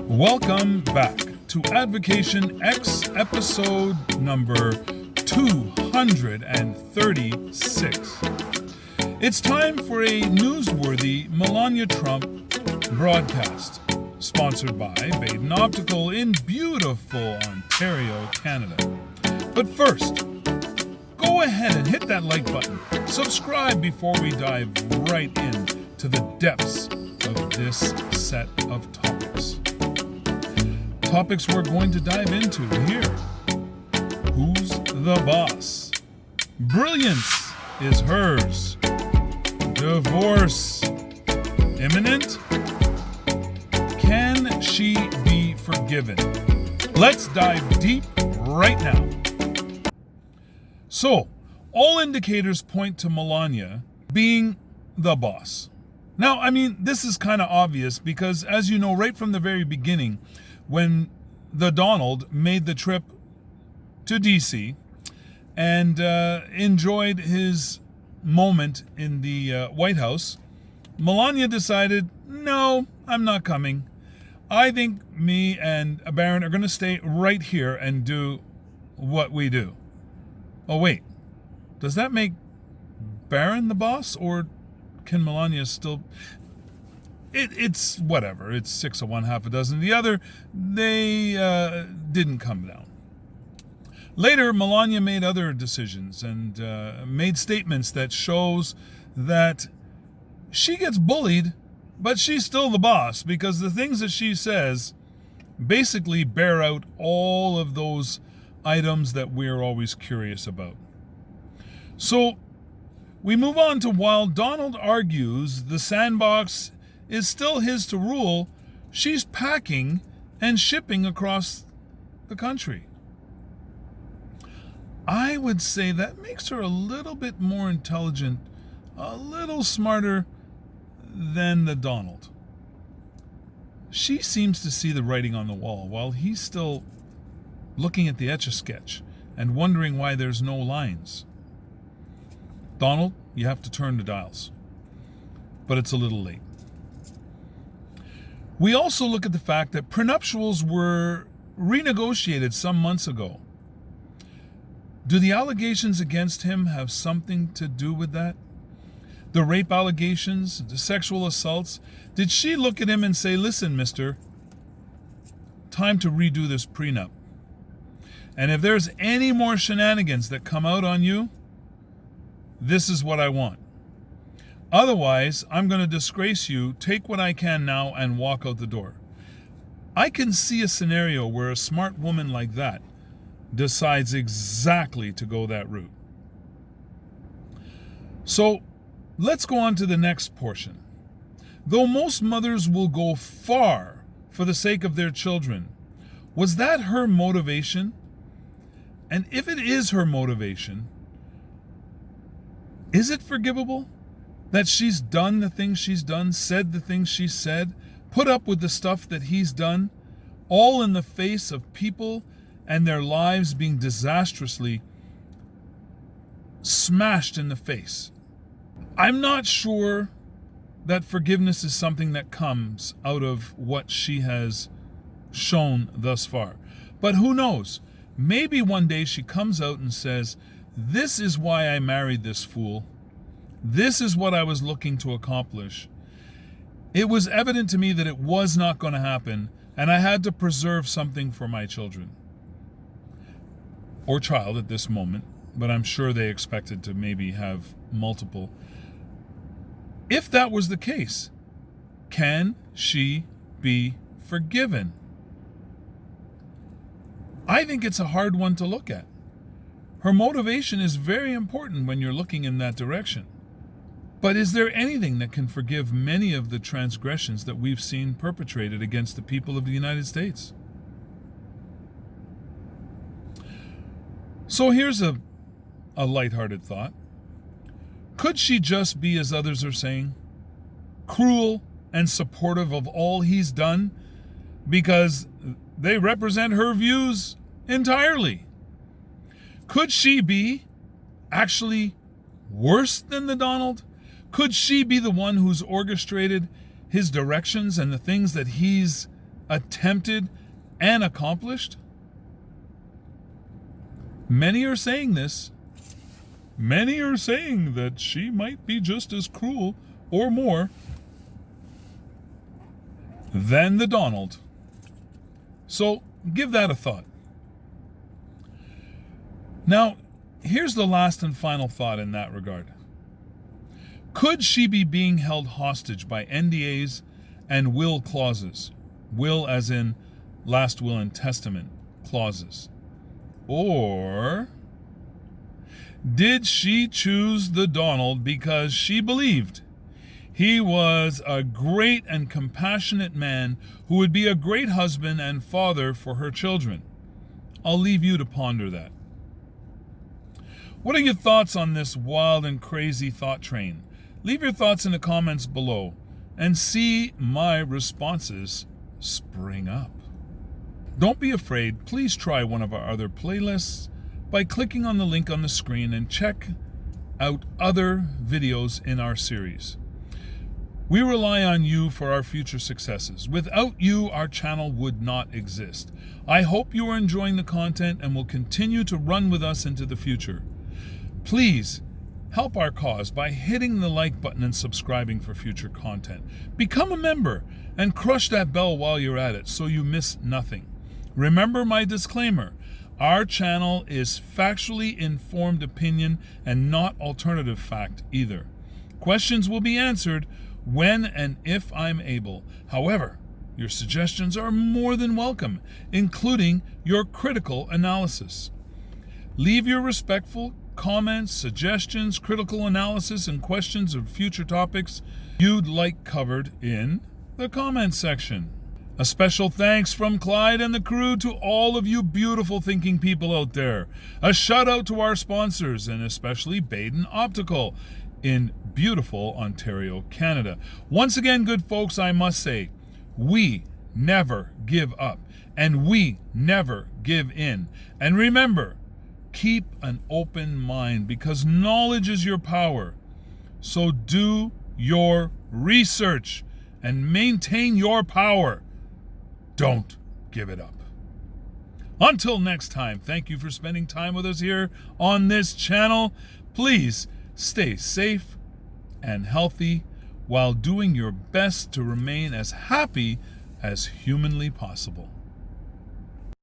Welcome back to Advocation X episode number 236. It's time for a newsworthy Melania Trump broadcast, sponsored by Baden Optical in beautiful Ontario, Canada. But first, go ahead and hit that like button. Subscribe before we dive right in to the depths of this set of topics. Topics we're going to dive into here. Who's the boss? Brilliance is hers. Divorce imminent? Can she be forgiven? Let's dive deep right now. So, all indicators point to Melania being the boss. Now, this is kind of obvious because, as you know, right from the very beginning, when the Donald made the trip to D.C. and enjoyed his moment in the White House, Melania decided, no, I'm not coming. I think me and Barron are going to stay right here and do what we do. Oh, wait. Does that make Barron the boss, or can Melania still... It's whatever. It's 6 of one, half a dozen of the other. They didn't come down. Later, Melania made other decisions and made statements that shows that she gets bullied, but she's still the boss, because the things that she says basically bear out all of those items that we're always curious about. So we move on to, while Donald argues the sandbox is still his to rule, she's packing and shipping across the country. I would say that makes her a little bit more intelligent, a little smarter than the Donald. She seems to see the writing on the wall while he's still looking at the Etch-a-Sketch and wondering why there's no lines. Donald, you have to turn the dials. But it's a little late. We also look at the fact that prenuptials were renegotiated some months ago. Do the allegations against him have something to do with that? The rape allegations, the sexual assaults? Did she look at him and say, listen, mister, time to redo this prenup. And if there's any more shenanigans that come out on you, this is what I want. Otherwise, I'm going to disgrace you, take what I can now, and walk out the door. I can see a scenario where a smart woman like that decides exactly to go that route. So, let's go on to the next portion. Though most mothers will go far for the sake of their children, was that her motivation? And if it is her motivation, is it forgivable? That she's done the things she's done, said the things she said, put up with the stuff that he's done, all in the face of people and their lives being disastrously smashed in the face. I'm not sure that forgiveness is something that comes out of what she has shown thus far. But who knows? Maybe one day she comes out and says, this is why I married this fool. This is what I was looking to accomplish. It was evident to me that it was not going to happen, and I had to preserve something for my children. Or child at this moment, but I'm sure they expected to maybe have multiple. If that was the case, can she be forgiven? I think it's a hard one to look at. Her motivation is very important when you're looking in that direction. But is there anything that can forgive many of the transgressions that we've seen perpetrated against the people of the United States? So here's a lighthearted thought. Could she just be, as others are saying, cruel and supportive of all he's done because they represent her views entirely? Could she be actually worse than the Donald? Could she be the one who's orchestrated his directions and the things that he's attempted, and accomplished? Many are saying this. Many are saying that she might be just as cruel or more than the Donald. So give that a thought. Now, here's the last and final thought in that regard. Could she be being held hostage by NDAs and will clauses? Will as in last will and testament clauses. Or did she choose the Donald because she believed he was a great and compassionate man who would be a great husband and father for her children? I'll leave you to ponder that. What are your thoughts on this wild and crazy thought train? Leave your thoughts in the comments below and see my responses spring up. Don't be afraid. Please try one of our other playlists by clicking on the link on the screen and check out other videos in our series. We rely on you for our future successes. Without you, our channel would not exist. I hope you are enjoying the content and will continue to run with us into the future. Please help our cause by hitting the like button and subscribing for future content. Become a member and crush that bell while you're at it so you miss nothing. Remember my disclaimer. Our channel is factually informed opinion and not alternative fact either. Questions will be answered when and if I'm able. However, your suggestions are more than welcome, including your critical analysis. Leave your respectful comments, suggestions, critical analysis, and questions of future topics you'd like covered in the comments section. A special thanks from Clyde and the crew to all of you beautiful thinking people out there. A shout out to our sponsors, and especially Baden Optical in beautiful Ontario, Canada. Once again, good folks, I must say, we never give up and we never give in. And remember, keep an open mind because knowledge is your power. So do your research and maintain your power. Don't give it up. Until next time, thank you for spending time with us here on this channel. Please stay safe and healthy while doing your best to remain as happy as humanly possible.